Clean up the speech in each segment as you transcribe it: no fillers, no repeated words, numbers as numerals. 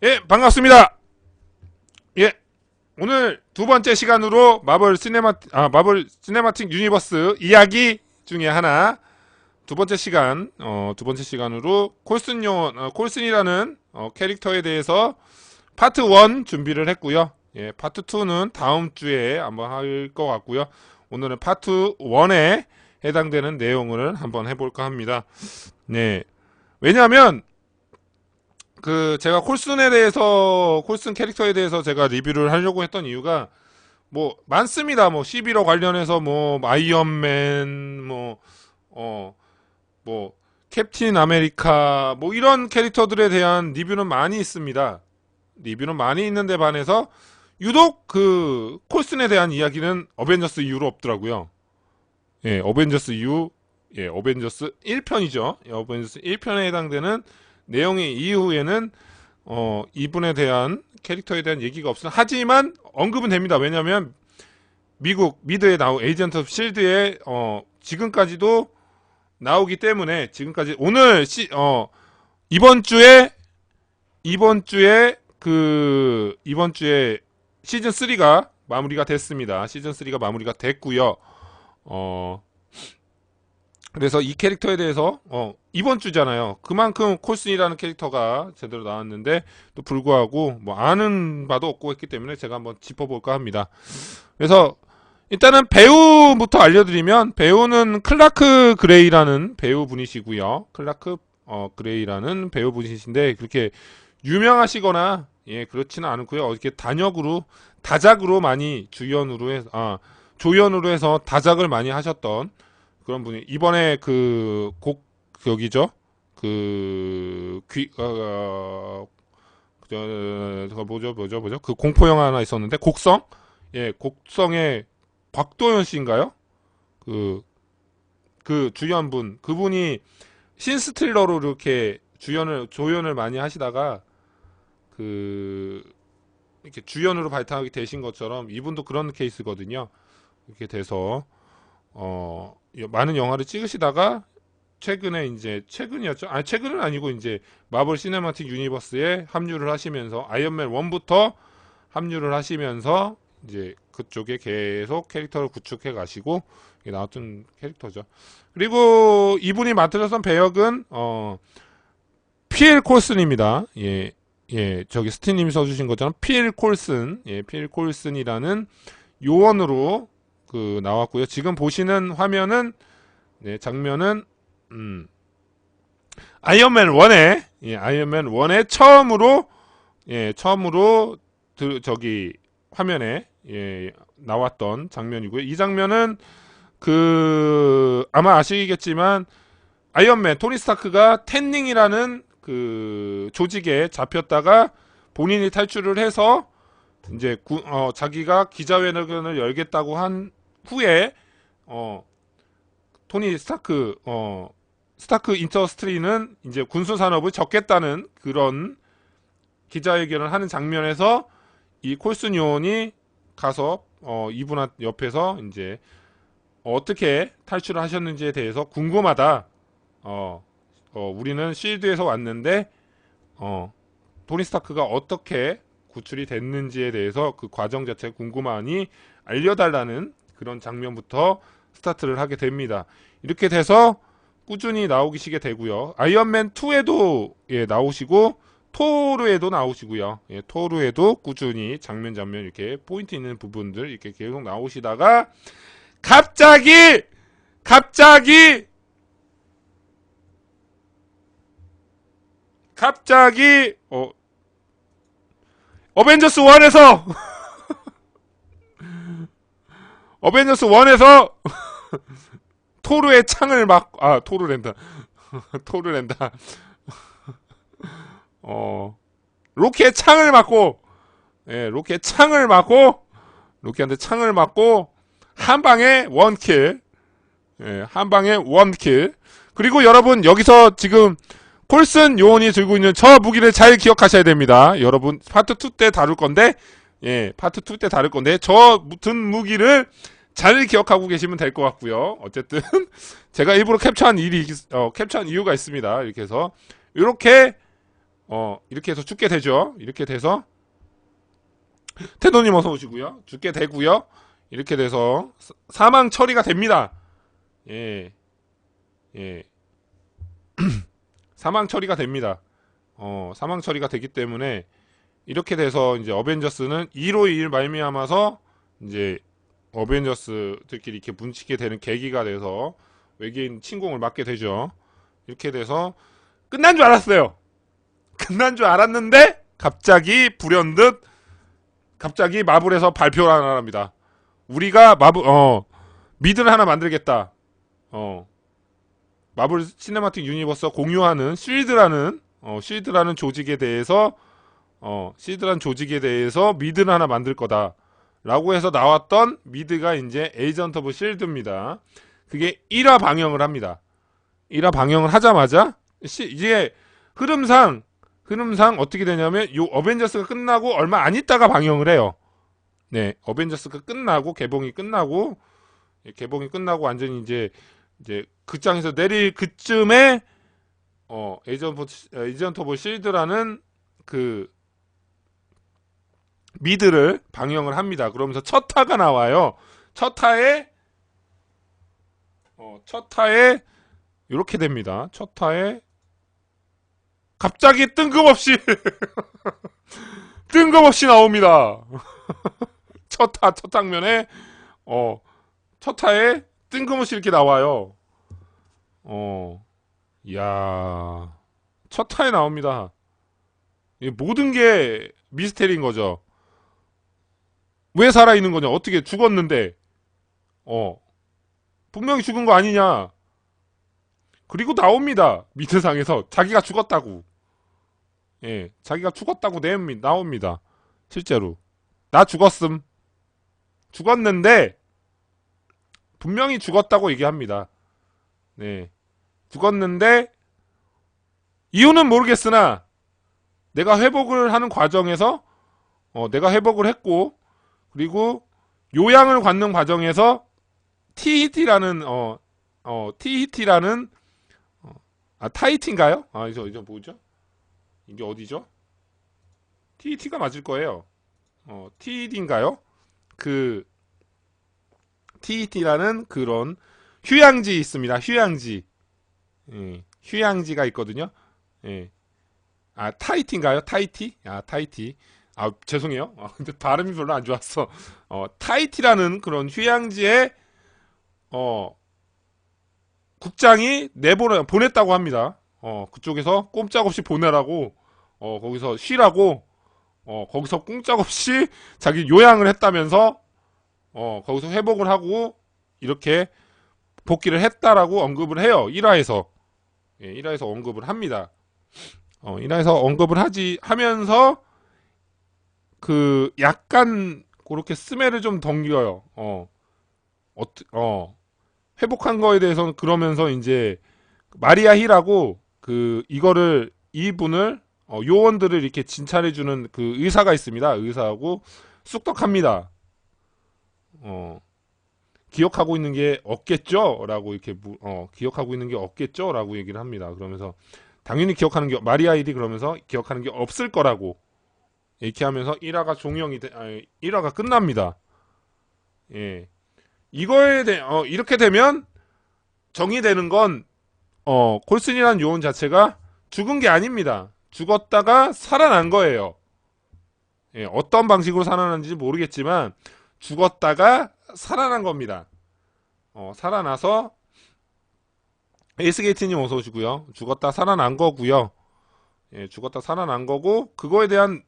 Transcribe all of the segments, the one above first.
예, 반갑습니다. 예, 오늘 두 번째 시간으로 마블 시네마틱 유니버스 이야기 중에 하나, 두 번째 시간으로 콜슨이라는 캐릭터에 대해서 파트 1 준비를 했고요. 예, 파트 2는 다음 주에 한번 할 것 같고요. 오늘은 파트 1에 해당되는 내용을 한번 해볼까 합니다. 네, 왜냐하면 제가 콜슨 캐릭터에 대해서 제가 리뷰를 하려고 했던 이유가 뭐 많습니다. 뭐 11호 관련해서 뭐 아이언맨 뭐 캡틴 아메리카 뭐 이런 캐릭터들에 대한 리뷰는 많이 있습니다. 리뷰는 많이 있는데 반해서 유독 그 콜슨에 대한 이야기는 어벤져스 이후로 없더라고요. 예, 어벤져스 1편이죠. 어벤져스 1편에 해당되는 내용의 이후에는 이분에 대한 캐릭터에 대한 얘기가 없으나 하지만 언급은 됩니다. 왜냐하면 미국 미드에 나온 에이전트 오브 실드에 지금까지도 나오기 때문에 지금까지 이번 주에 시즌 3가 마무리가 됐습니다. 시즌 3가 마무리가 됐고요. 그래서 이 캐릭터에 대해서 이번 주잖아요. 그만큼 콜슨이라는 캐릭터가 제대로 나왔는데 또 불구하고 뭐 아는 바도 없고 했기 때문에 제가 한번 짚어볼까 합니다. 그래서 일단은 배우부터 알려드리면 배우는 클라크 그레이라는 배우분이시고요. 그레이라는 배우분이신데 그렇게 유명하시거나 그렇지는 않고요. 이렇게 다작으로 많이 조연으로 해서 다작을 많이 하셨던 그런 분이 이번에 여기죠. 뭐죠? 그 공포 영화 하나 있었는데 곡성의 곽도연 씨인가요? 그 주연분 그분이 신스틸러로 이렇게 조연을 많이 하시다가 이렇게 주연으로 발탁하게 되신 것처럼 이분도 그런 케이스거든요. 이렇게 돼서 많은 영화를 찍으시다가 최근은 아니고 이제 마블 시네마틱 유니버스에 합류를 하시면서 아이언맨 1부터 합류를 하시면서 이제 그쪽에 계속 캐릭터를 구축해 가시고 나왔던 캐릭터죠. 그리고 이분이 맡으셨던 배역은 필 콜슨입니다. 저기 스티님이 써주신 것처럼 필 콜슨이라는 요원으로 나왔고요. 지금 보시는 화면은 장면은 아이언맨 1에 처음으로 저기 화면에 나왔던 장면이고요. 이 장면은 아마 아시겠지만 아이언맨 토니 스타크가 텐닝이라는 조직에 잡혔다가 본인이 탈출을 해서 이제 자기가 기자회견을 열겠다고 한 후에 토니 스타크 인더스트리는 이제 군수 산업을 접겠다는 그런 기자회견을 하는 장면에서 이 콜슨 요원이 가서 이분 옆에서 이제 어떻게 탈출을 하셨는지에 대해서 궁금하다. 우리는 실드에서 왔는데 토니 스타크가 어떻게 구출이 됐는지에 대해서 그 과정 자체 궁금하니 알려달라는 그런 장면부터 스타트를 하게 됩니다. 이렇게 돼서 꾸준히 나오시게 되고요. 아이언맨 2에도 나오시고 토르에도 나오시고요. 토르에도 꾸준히 장면 이렇게 포인트 있는 부분들 이렇게 계속 나오시다가 갑자기 어벤져스 1에서 토르의 창을 토르랜다. 로키의 창을 맞고, 로키한테 창을 맞고, 한 방에 원킬. 그리고 여러분, 여기서 지금, 콜슨 요원이 들고 있는 저 무기를 잘 기억하셔야 됩니다. 여러분, 파트 2 때 다룰 건데, 저 든 무기를 잘 기억하고 계시면 될 것 같고요. 어쨌든 제가 일부러 캡처한 이유가 있습니다. 이렇게 해서 이렇게 이렇게 해서 죽게 되죠. 이렇게 돼서 테도님 어서 오시고요. 죽게 되고요. 이렇게 돼서 사망 처리가 됩니다. 예, 예, 사망 처리가 됩니다. 사망 처리가 되기 때문에 이렇게 돼서 이제 어벤져스는 2로 1 말미암아서 이제 어벤져스들끼리 이렇게 뭉치게 되는 계기가 돼서 외계인 침공을 막게 되죠. 이렇게 돼서 끝난 줄 알았어요. 끝난 줄 알았는데 갑자기 불현듯 갑자기 마블에서 발표를 하나 합니다. 우리가 미드를 하나 만들겠다. 마블 시네마틱 유니버스 공유하는 실드라는 조직에 대해서 실드라는 조직에 대해서 미드를 하나 만들 거다. 라고 해서 나왔던 미드가 이제 에이전트 오브 실드입니다. 그게 1화 방영을 합니다. 1화 방영을 하자마자 이게 흐름상 어떻게 되냐면 요 어벤져스가 끝나고 얼마 안 있다가 방영을 해요. 네, 어벤져스가 끝나고 개봉이 끝나고 완전히 이제 극장에서 내릴 그쯤에 에이전트 오브 실드라는 그 미드를 방영을 합니다. 그러면서 첫 타가 나와요. 첫 타에 이렇게 됩니다. 첫 타에 갑자기 뜬금없이 나옵니다. 첫 장면에 첫 타에 뜬금없이 이렇게 나와요. 이야, 첫 타에 나옵니다. 모든 게 미스테리인 거죠. 왜 살아있는 거냐? 어떻게 죽었는데? 분명히 죽은 거 아니냐? 그리고 나옵니다. 미드상에서 자기가 죽었다고. 예, 자기가 죽었다고 나옵니다. 실제로 나 죽었음. 죽었는데 분명히 죽었다고 얘기합니다. 네, 죽었는데 이유는 모르겠으나 내가 회복을 하는 과정에서 내가 회복을 했고 그리고 요양을 받는 과정에서 TET라는 TET라는 타이틴가요? 이제 뭐죠? 이게 어디죠? TET가 맞을 거예요. TED인가요? 그 TET라는 그런 휴양지 있습니다. 휴양지. 예, 휴양지가 있거든요. 예. 타이티인가요? 타이티? 타이티. 죄송해요. 근데 발음이 별로 안 좋았어. 타이티라는 그런 휴양지에 국장이 보냈다고 합니다. 그쪽에서 꼼짝없이 보내라고, 거기서 쉬라고, 거기서 꼼짝없이 자기 요양을 했다면서, 거기서 회복을 하고, 이렇게 복귀를 했다라고 언급을 해요. 1화에서. 예, 1화에서 언급을 합니다. 1화에서 언급을 하면서, 약간, 그렇게 스멜을 좀 던겨요. 회복한 거에 대해서는 그러면서 이제, 마리아 힐하고, 이분을, 요원들을 이렇게 진찰해주는 그 의사가 있습니다. 의사하고 쑥덕합니다. 기억하고 있는 게 없겠죠? 라고 이렇게, 기억하고 있는 게 없겠죠? 라고 얘기를 합니다. 그러면서, 당연히 마리아 힐이 그러면서 기억하는 게 없을 거라고, 이렇게 하면서 1화가 1화가 끝납니다. 예. 이렇게 되면, 정의되는 건, 콜슨이라는 요원 자체가 죽은 게 아닙니다. 죽었다가 살아난 거예요. 예, 어떤 방식으로 살아난지 모르겠지만 죽었다가 살아난 겁니다. 살아나서 에이스게이트님 어서 오시고요. 죽었다 살아난 거고요. 예, 죽었다 살아난 거고 그거에 대한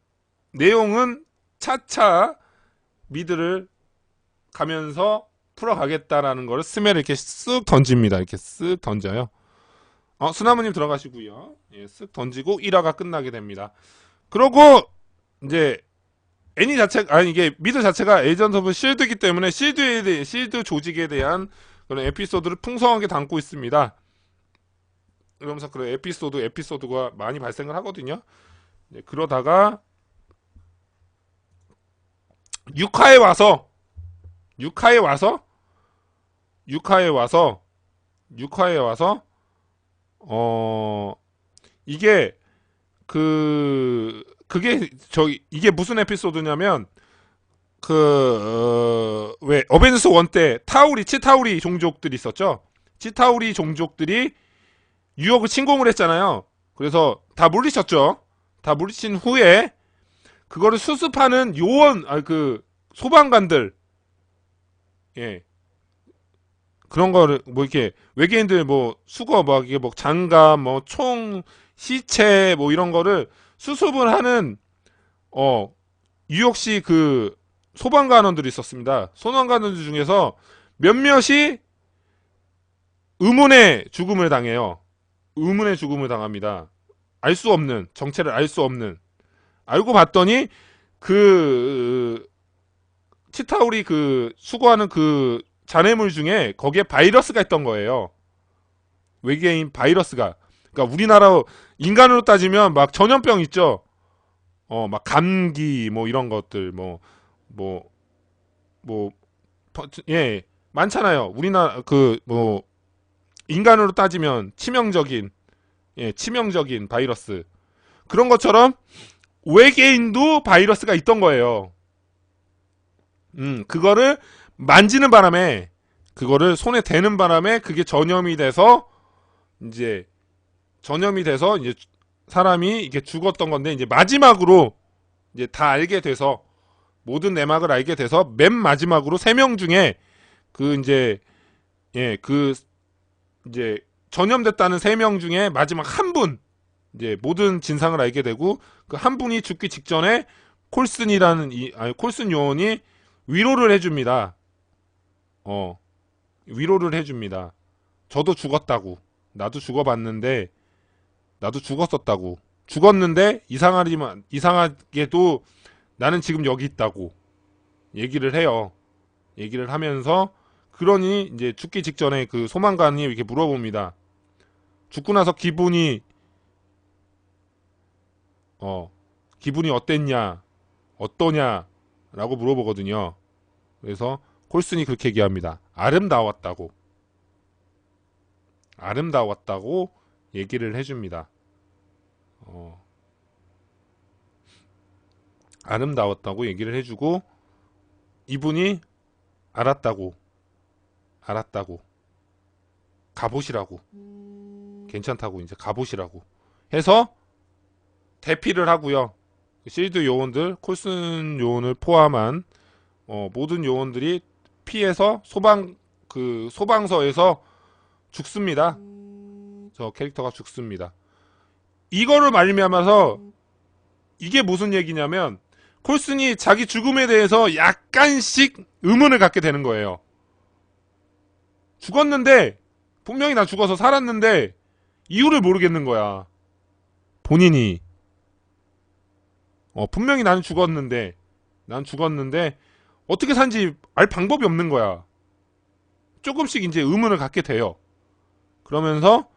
내용은 차차 미드를 가면서 풀어가겠다라는 거를 스멜을 이렇게 쓱 던집니다. 이렇게 쓱 던져요. 수나무님 들어가시고요. 예, 쓱 던지고 1화가 끝나게 됩니다. 그러고 이제 이게 미드 자체가 에이전트 오브 실드이기 때문에 실드 조직에 대한 그런 에피소드를 풍성하게 담고 있습니다. 그러면서 그런 에피소드가 많이 발생을 하거든요. 네, 그러다가 6화에 와서 이게 그게 이게 무슨 에피소드냐면 왜 어벤져스 1 때 치타우리 종족들이 있었죠. 치타우리 종족들이 뉴욕을 침공을 했잖아요. 그래서 다 물리쳤죠. 다 물리친 후에 그거를 수습하는 소방관들, 예, 그런 거를 뭐 이렇게 외계인들 뭐 수거 막 이게 뭐 장갑 뭐 총 시체 뭐 이런 거를 수습을 하는 뉴욕시 그 소방관원들이 있었습니다. 소방관원들 중에서 몇몇이 의문의 죽음을 당해요. 의문의 죽음을 당합니다. 알 수 없는 정체를 알 수 없는. 알고 봤더니 그 치타우리 그 수거하는 그 잔해물 중에 거기에 바이러스가 있던 거예요. 외계인 바이러스가. 그러니까 우리나라 인간으로 따지면 막 전염병 있죠. 막 감기 뭐 이런 것들 뭐 예, 많잖아요. 우리나라 인간으로 따지면 치명적인 바이러스. 그런 것처럼 외계인도 바이러스가 있던 거예요. 그거를 만지는 바람에, 그거를 손에 대는 바람에 그게 전염이 돼서 이제 사람이 이게 죽었던 건데, 이제 마지막으로 이제 다 알게 돼서, 모든 내막을 알게 돼서 맨 마지막으로 3명 중에 이제 전염됐다는 3명 중에 마지막 한 분, 이제 모든 진상을 알게 되고, 그 한 분이 죽기 직전에 콜슨 요원이 위로를 해줍니다. 위로를 해줍니다. 저도 죽었다고. 나도 죽어봤는데, 나도 죽었었다고. 죽었는데 이상하게도 나는 지금 여기 있다고 얘기를 해요. 얘기를 하면서, 그러니 이제 죽기 직전에 그 소방관이 이렇게 물어봅니다. 죽고 나서 기분이 어땠냐, 어떠냐 라고 물어보거든요. 그래서 콜슨이 그렇게 얘기합니다. 아름다웠다고 얘기를 해줍니다. 아름다웠다고 얘기를 해주고, 이분이 알았다고 가보시라고, 괜찮다고, 이제 가보시라고 해서 대피를 하고요. 실드 요원들, 콜슨 요원을 포함한 모든 요원들이 피해서 소방서에서 죽습니다. 저 캐릭터가 죽습니다. 이거를 말미암아서 이게 무슨 얘기냐면, 콜슨이 자기 죽음에 대해서 약간씩 의문을 갖게 되는 거예요. 죽었는데, 분명히 나 죽어서 살았는데 이유를 모르겠는 거야. 본인이 분명히 난 죽었는데 어떻게 산지 알 방법이 없는 거야. 조금씩 이제 의문을 갖게 돼요. 그러면서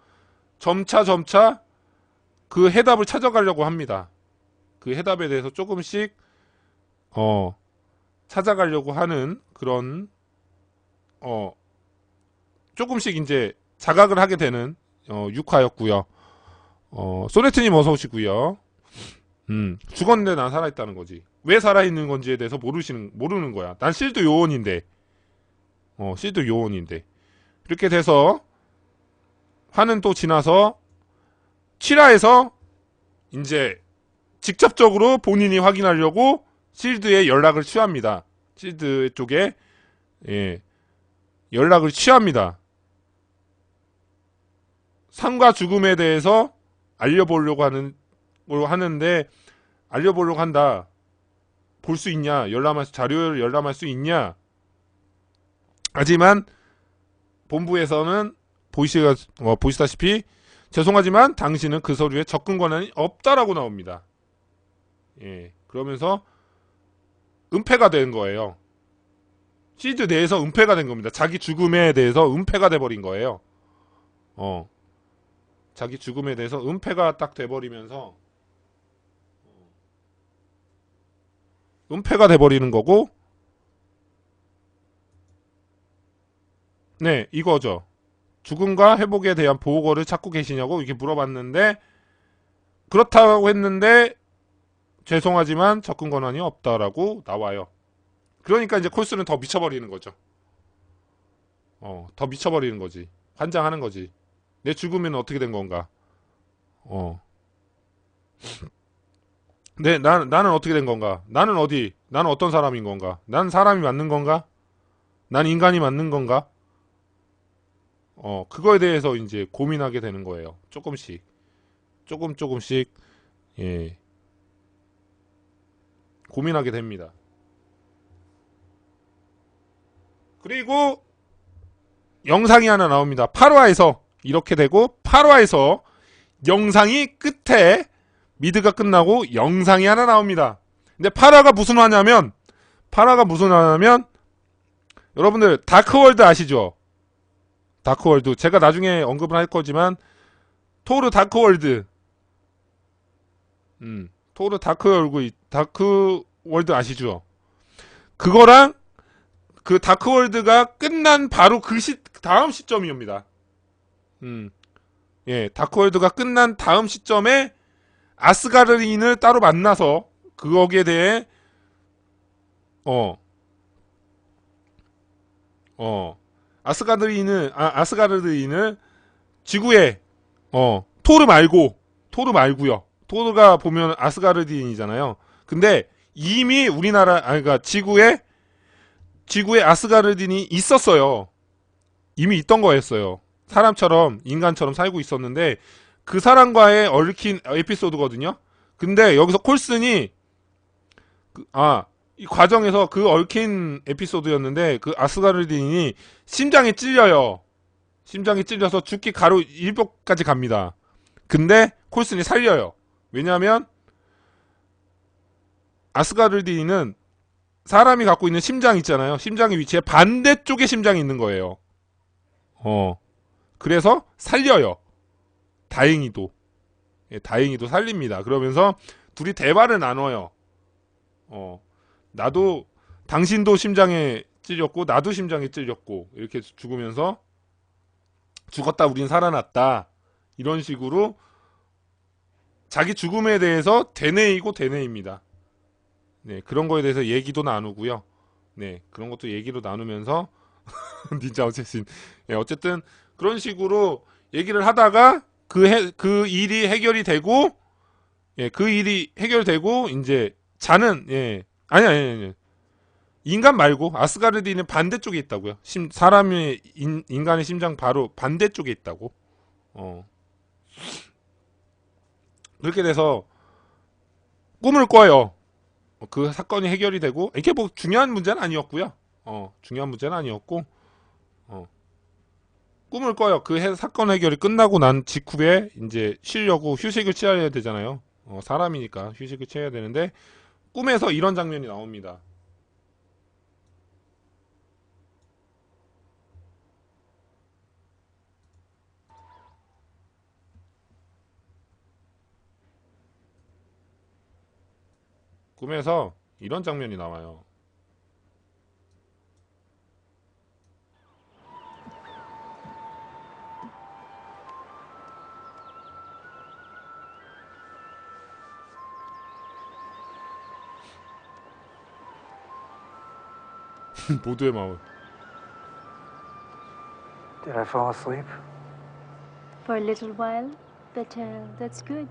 점차 그 해답을 찾아가려고 합니다. 그 해답에 대해서 조금씩 찾아가려고 하는 그런 조금씩 이제 자각을 하게 되는 6화였고요. 소네트님 어서 오시고요. 죽었는데 난 살아있다는 거지. 왜 살아있는 건지에 대해서 모르는 거야. 난 실드 요원인데. 이렇게 돼서 화는 또 지나서 7화에서 이제 직접적으로 본인이 확인하려고 실드에 연락을 취합니다. 실드 쪽에 연락을 취합니다. 삶과 죽음에 대해서 알려보려고 하는데, 알려보려고 한다. 볼 수 있냐? 자료를 열람할 수 있냐? 하지만 본부에서는 보시다시피 죄송하지만 당신은 그 서류에 접근 권한이 없다라고 나옵니다. 그러면서 은폐가 된 거예요. 시드 내에서 은폐가 된 겁니다. 자기 죽음에 대해서 은폐가 돼버린 거예요. 자기 죽음에 대해서 은폐가 딱 돼버리면서 은폐가 돼버리는 거고, 네, 이거죠. 죽음과 회복에 대한 보고를 찾고 계시냐고 이렇게 물어봤는데, 그렇다고 했는데 죄송하지만 접근 권한이 없다라고 나와요. 그러니까 이제 콜스는 더 미쳐버리는 거죠. 더 미쳐버리는 거지. 환장하는 거지. 내 죽으면 어떻게 된 건가? 어. 나는 어떻게 된 건가? 나는 어디? 나는 어떤 사람인 건가? 난 사람이 맞는 건가? 난 인간이 맞는 건가? 그거에 대해서 이제 고민하게 되는 거예요. 조금씩. 조금씩, 예, 고민하게 됩니다. 그리고 영상이 하나 나옵니다. 8화에서 이렇게 되고 8화에서 영상이 끝에 미드가 끝나고 영상이 하나 나옵니다. 근데 8화가 무슨 화냐면 여러분들 다크월드 아시죠? 다크월드 제가 나중에 언급을 할 거지만 토르 다크월드 토르 다크월드 아시죠? 그거랑 그 다크월드가 끝난 바로 그 다음 시점이옵니다. 예, 다크월드가 끝난 다음 시점에 아스가르딘을 따로 만나서 거기에 대해 어, 아스가르딘을 지구에 토르 말고요. 토르가 보면 아스가르딘이잖아요. 근데 이미 그러니까 지구에 아스가르딘이 있었어요. 이미 있던 거였어요. 사람처럼 인간처럼 살고 있었는데 그 사람과의 얽힌 에피소드거든요. 근데 여기서 콜슨이 이 과정에서 그 얽힌 에피소드였는데 그 아스가르딘이 심장에 찔려요. 심장이 찔려서 죽기 가로 일복까지 갑니다. 근데 콜슨이 살려요. 왜냐하면 아스가르딘은 사람이 갖고 있는 심장 있잖아요. 심장의 위치에 반대쪽에 심장이 있는 거예요. 그래서 살려요. 다행히도. 예, 다행히도 살립니다. 그러면서 둘이 대화를 나눠요. 나도 당신도 심장에 찔렸고 나도 심장에 찔렸고 이렇게 죽으면서 죽었다 우린 살아났다. 이런 식으로 자기 죽음에 대해서 되뇌이고 되뇌입니다. 네, 그런 거에 대해서 얘기도 나누고요. 네, 그런 것도 얘기로 나누면서 닌자 어쌔신. 예, 어쨌든 그런 식으로 얘기를 하다가 그 일이 해결이 되고 예, 그 일이 해결되고 이제 자는 예. 아니. 인간 말고 아스가르디는 반대쪽에 있다고요. 사람의 인간의 심장 바로 반대쪽에 있다고. 그렇게 돼서 꿈을 꿔요. 그 사건이 해결이 되고 이게 뭐 중요한 문제는 아니었고요. 중요한 문제는 아니었고 꿈을 꿔요. 그 사건 해결이 끝나고 난 직후에 이제 쉬려고 휴식을 취해야 되잖아요. 사람이니까 휴식을 취해야 되는데 꿈에서 이런 장면이 나옵니다. 꿈에서 이런 장면이 나와요. 모두의 마음. Did I fall asleep? For a little while, but that's good.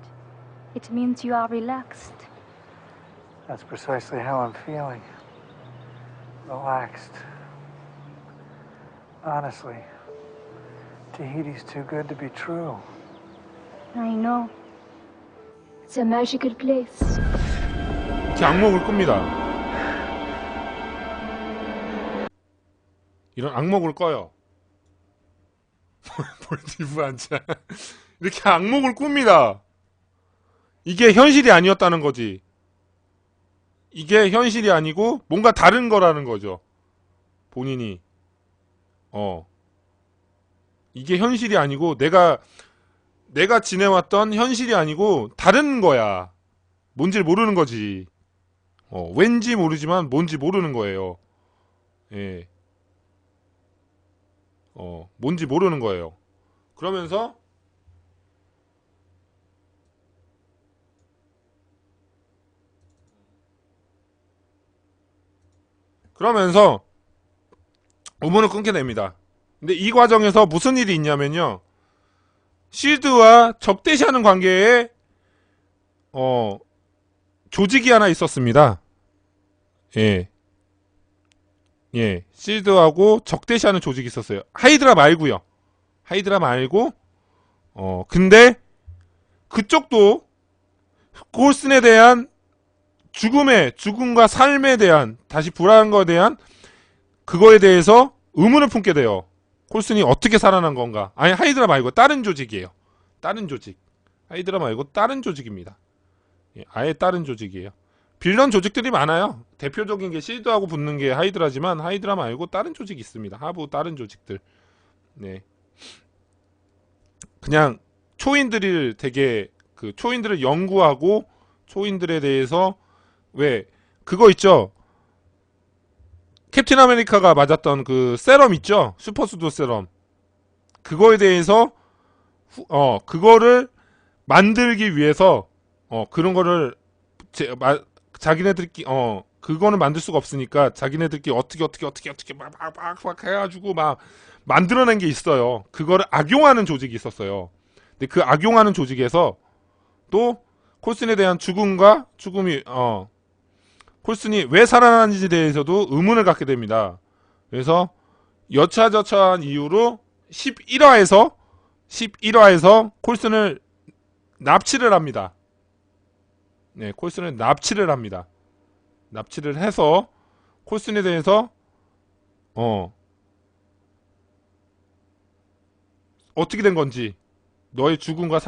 It means you are relaxed. That's precisely how I'm feeling. Relaxed. Honestly, Tahiti's too good to be true. I know. It's a magical place. 이렇게 악몽을 꿉니다. 이런 악몽을 꿔요. 몰디브 앉아. 이렇게 악몽을 꿉니다. 이게 현실이 아니었다는 거지. 이게 현실이 아니고 뭔가 다른 거라는 거죠. 본인이. 이게 현실이 아니고 내가 지내왔던 현실이 아니고 다른 거야. 뭔지 모르는 거지. 왠지 모르지만 뭔지 모르는 거예요. 예. 뭔지 모르는 거예요. 그러면서 그러면서 의문을 끊게 됩니다. 근데 이 과정에서 무슨 일이 있냐면요. 실드와 적대시하는 관계에 조직이 하나 있었습니다. 예. 예. 실드하고 적대시하는 조직이 있었어요. 하이드라 말고요. 하이드라 말고 근데 그쪽도 콜슨에 대한 죽음과 삶에 대한 다시 불안한 거에 대한 그거에 대해서 의문을 품게 돼요. 콜슨이 어떻게 살아난 건가? 아니 하이드라 말고 다른 조직이에요. 다른 조직. 하이드라 말고 다른 조직입니다. 예, 아예 다른 조직이에요. 빌런 조직들이 많아요. 대표적인 게 실드하고 붙는 게 하이드라지만 하이드라 말고 다른 조직이 있습니다. 하부 다른 조직들. 네. 그냥 초인들을 되게 그 초인들을 연구하고 초인들에 대해서 왜 그거 있죠? 캡틴 아메리카가 맞았던 그 세럼 있죠? 슈퍼수도 세럼. 그거에 대해서 그거를 만들기 위해서 그런 거를 자기네들끼리 그거는 만들 수가 없으니까 자기네들끼리 어떻게 막 해가지고 막 만들어낸 게 있어요. 그거를 악용하는 조직이 있었어요. 근데 그 악용하는 조직에서 또 콜슨에 대한 죽음이 콜슨이 왜 살아났는지에 대해서도 의문을 갖게 됩니다. 그래서 여차저차한 이유로 11화에서 콜슨을 납치를 합니다. 네, 콜슨을 납치를 합니다. 납치를 해서 콜슨에 대해서 어떻게 된 건지 너의 죽음과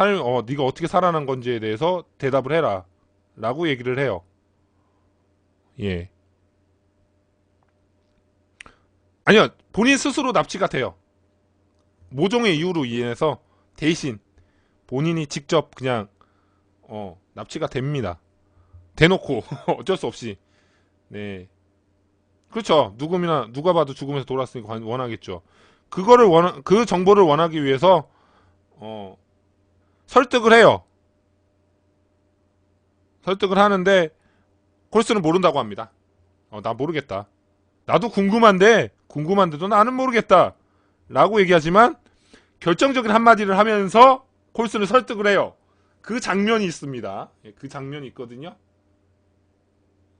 네가 어떻게 살아난 건지에 대해서 대답을 해라 라고 얘기를 해요. 예. 아니요, 본인 스스로 납치가 돼요. 모종의 이유로 인해서 대신 본인이 직접 그냥 납치가 됩니다. 대놓고 어쩔 수 없이. 네. 그렇죠. 누가 봐도 죽음에서 돌아왔으니까 원하겠죠. 그 정보를 원하기 위해서 설득을 해요. 설득을 하는데 콜슨은 모른다고 합니다. 나 모르겠다. 나도 궁금한데도 나는 모르겠다. 라고 얘기하지만 결정적인 한마디를 하면서 콜슨을 설득을 해요. 그 장면이 있습니다. 예, 그 장면이 있거든요.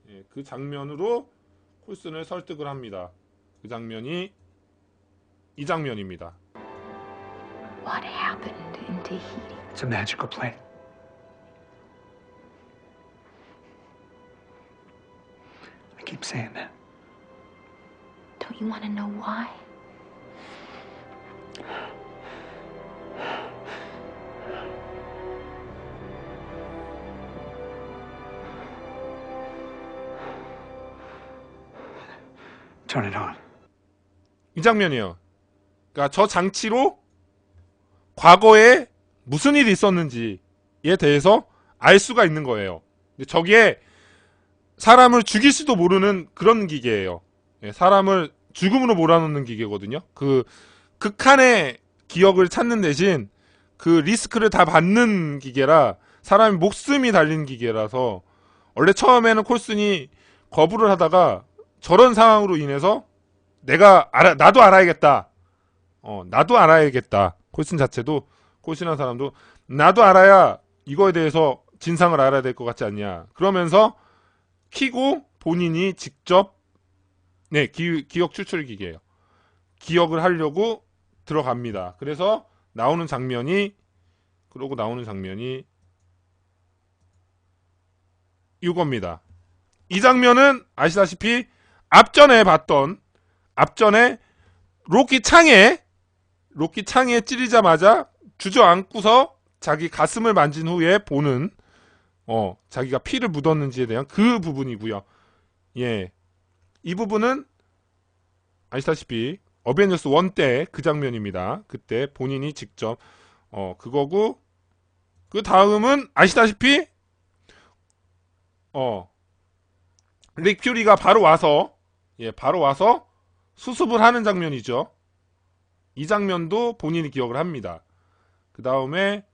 예, 그 장면으로 콜슨을 설득을 합니다. 그 장면이 이 장면입니다. What happened in Tahiti? It's a magical plane. I keep saying that. Don't you want to know why? Turn it on. 이 장면이에요. 그러니까 저 장치로 과거에 무슨 일이 있었는지에 대해서 알 수가 있는 거예요. 근데 저기에 사람을 죽일 수도 모르는 그런 기계예요. 예, 사람을 죽음으로 몰아넣는 기계거든요. 그 극한의 기억을 찾는 대신 그 리스크를 다 받는 기계라 사람의 목숨이 달린 기계라서 원래 처음에는 콜슨이 거부를 하다가 저런 상황으로 인해서 나도 알아야겠다. 나도 알아야겠다. 콜슨 자체도 콜슨한 사람도 나도 알아야 이거에 대해서 진상을 알아야 될 것 같지 않냐. 그러면서 키고 본인이 직접 기억 추출 기계예요. 기억을 하려고 들어갑니다. 그래서 나오는 장면이 이겁니다. 이 장면은 아시다시피 앞전에 로키 창에 찌르자마자 주저앉고서 자기 가슴을 만진 후에 보는 자기가 피를 묻었는지에 대한 그 부분이고요. 예. 이 부분은 아시다시피 어벤져스 1 때 그 장면입니다. 그때 본인이 직접 그거고 그 다음은 아시다시피 릭 퓨리가 바로 와서 수습을 하는 장면이죠. 이 장면도 본인이 기억을 합니다. 그 다음에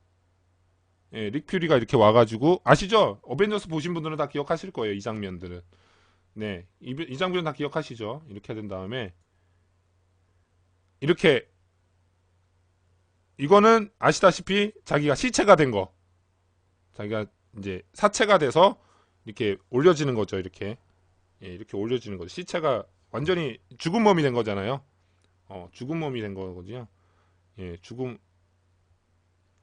릭 퓨리가 이렇게 와가지고 아시죠? 어벤져스 보신 분들은 다 기억하실 거예요. 이 장면들은. 네, 이 장면 다 기억하시죠? 이렇게 된 다음에 이렇게 이거는 아시다시피 자기가 시체가 된 거, 자기가 이제 사체가 돼서 이렇게 올려지는 거죠. 이렇게 이렇게 올려지는 거죠. 시체가 완전히 죽은 몸이 된 거잖아요. 죽은 몸이 된 거거든요. 죽음.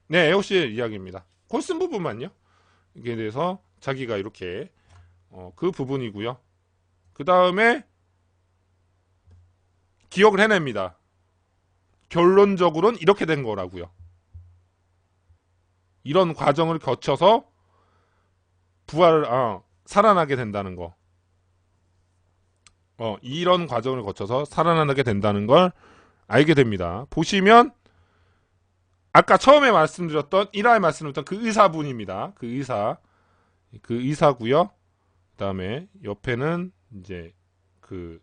네, 에오씨의 이야기입니다. 콜슨 부분만요. 이게 대해서 자기가 이렇게 그 부분이고요. 그 다음에 기억을 해냅니다. 결론적으로는 이렇게 된 거라고요. 이런 과정을 거쳐서 살아나게 된다는 거. 이런 과정을 거쳐서 살아나게 된다는 걸 알게 됩니다. 보시면 아까 처음에 말씀드렸던 1화에 말씀드렸던 그 의사분입니다. 그 의사고요. 그다음에 옆에는 이제 그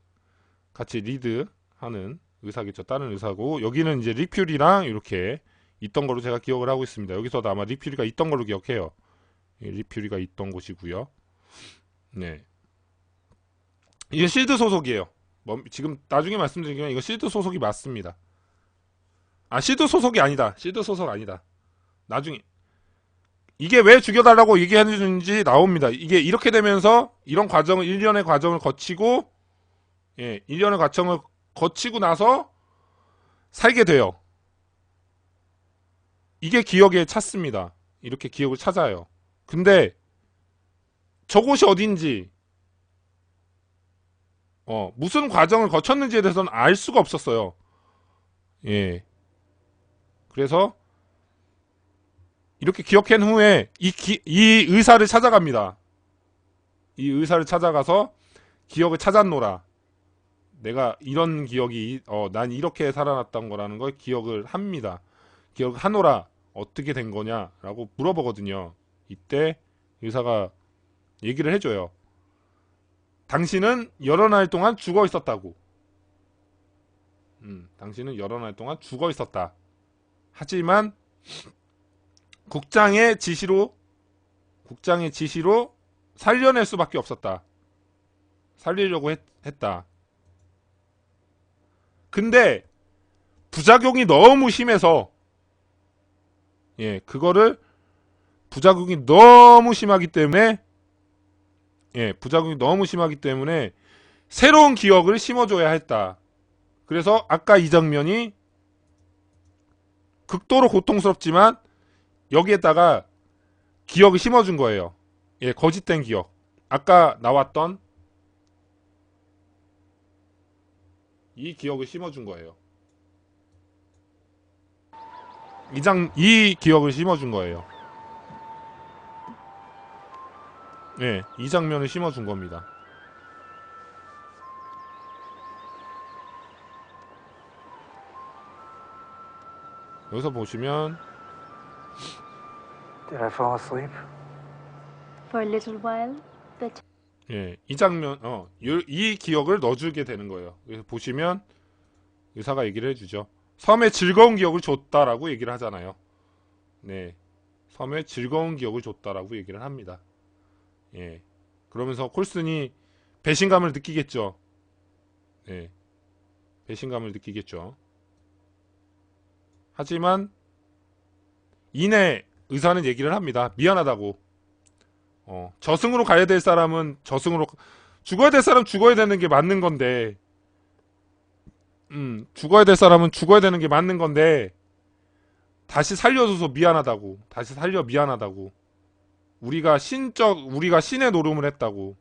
같이 리드하는 의사겠죠. 다른 의사고 여기는 이제 리퓨리랑 이렇게 있던 걸로 제가 기억을 하고 있습니다. 여기서도 아마 리퓨리가 있던 걸로 기억해요. 리퓨리가 있던 곳이고요. 네. 이게 실드 소속이에요. 지금 나중에 말씀드리기는 이거 실드 소속이 맞습니다. 실드 소속이 아니다. 실드 소속 아니다. 나중에 이게 왜 죽여달라고 얘기하는지 나옵니다. 이게 이렇게 되면서 이런 과정을 1년의 과정을 거치고 1년의 과정을 거치고 나서 살게 돼요. 이게 기억에 찼습니다. 이렇게 기억을 찾아요. 근데 저곳이 어딘지 무슨 과정을 거쳤는지에 대해서는 알 수가 없었어요. 그래서 이렇게 기억한 후에 이 의사를 찾아갑니다. 이 의사를 찾아가서 기억을 찾았노라. 내가 이런 기억이 난 이렇게 살아났던 거라는 걸 기억을 합니다. 기억하노라. 어떻게 된 거냐라고 물어보거든요. 이때 의사가 얘기를 해줘요. 당신은 여러 날 동안 죽어 있었다고. 당신은 여러 날 동안 죽어 있었다. 하지만 국장의 지시로 살려낼 수밖에 없었다. 살리려고 했다. 근데 부작용이 너무 심해서 부작용이 너무 심하기 때문에 새로운 기억을 심어줘야 했다. 그래서 아까 이 장면이 극도로 고통스럽지만 여기에다가 기억을 심어준 거예요. 거짓된 기억. 아까 나왔던 이 기억을 심어준 거예요. 이 기억을 심어준 거예요. 이 장면을 심어준 겁니다. 여기서 보시면 Did I fall asleep? For a little while, but 이 장면, 이 기억을 넣어주게 되는 거예요. 그래서 보시면 의사가 얘기를 해주죠. 섬에 즐거운 기억을 줬다라고 얘기를 하잖아요. 네, 섬에 즐거운 기억을 줬다라고 얘기를 합니다. 그러면서 콜슨이 배신감을 느끼겠죠. 배신감을 느끼겠죠. 하지만 이내 의사는 얘기를 합니다. 미안하다고. 저승으로 가야 될 사람은 저승으로, 죽어야 될 사람 죽어야 되는 게 맞는 건데, 죽어야 될 사람은 죽어야 되는 게 맞는 건데, 다시 살려줘서 미안하다고. 다시 살려 미안하다고. 우리가 신의 노름을 했다고.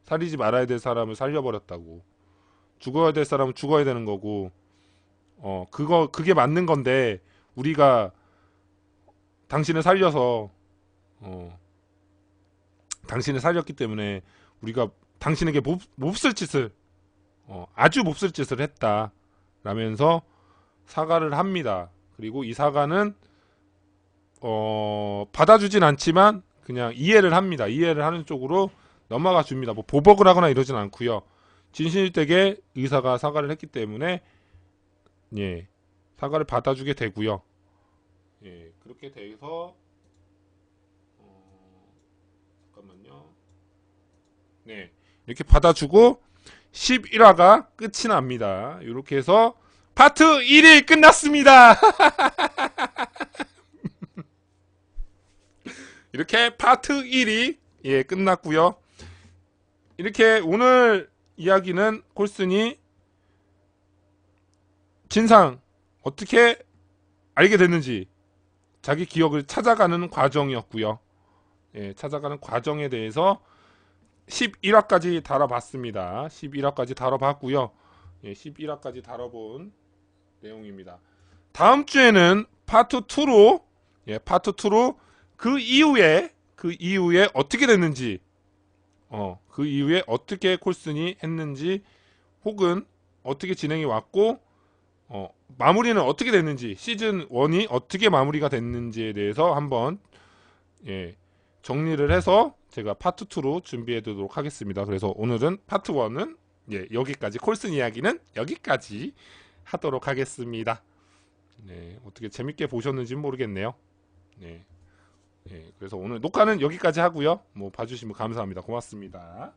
살리지 말아야 될 사람을 살려버렸다고. 죽어야 될 사람은 죽어야 되는 거고, 그게 맞는 건데, 우리가 당신을 살려서, 당신을 살렸기 때문에 우리가 당신에게 몹쓸 짓을 아주 몹쓸 짓을 했다 라면서 사과를 합니다. 그리고 이 사과는 받아주진 않지만 그냥 이해를 합니다. 이해를 하는 쪽으로 넘어가 줍니다. 뭐 보복을 하거나 이러진 않고요. 진실되게 의사가 사과를 했기 때문에 사과를 받아주게 되고요. 그렇게 돼서 잠깐만요. 네, 이렇게 받아주고 11화가 끝이 납니다. 이렇게 해서 파트 1이 끝났습니다. 이렇게 파트 1이 끝났고요. 이렇게 오늘 이야기는 콜슨이 진상 어떻게 알게 됐는지 자기 기억을 찾아가는 과정이었고요. 찾아가는 과정에 대해서 11화까지 다뤄봤습니다. 11화까지 다뤄봤고요. 11화까지 다뤄본 내용입니다. 다음 주에는 파트 2로 파트 2로 그 이후에 어떻게 됐는지 그 이후에 어떻게 콜슨이 했는지 혹은 어떻게 진행이 왔고 마무리는 어떻게 됐는지 시즌 1이 어떻게 마무리가 됐는지에 대해서 한번 정리를 해서 제가 파트 2로 준비해 두도록 하겠습니다. 그래서 오늘은 파트 1은 여기까지 콜슨 이야기는 여기까지 하도록 하겠습니다. 어떻게 재밌게 보셨는지는 모르겠네요. 그래서 오늘 녹화는 여기까지 하고요. 뭐 봐주시면 감사합니다. 고맙습니다.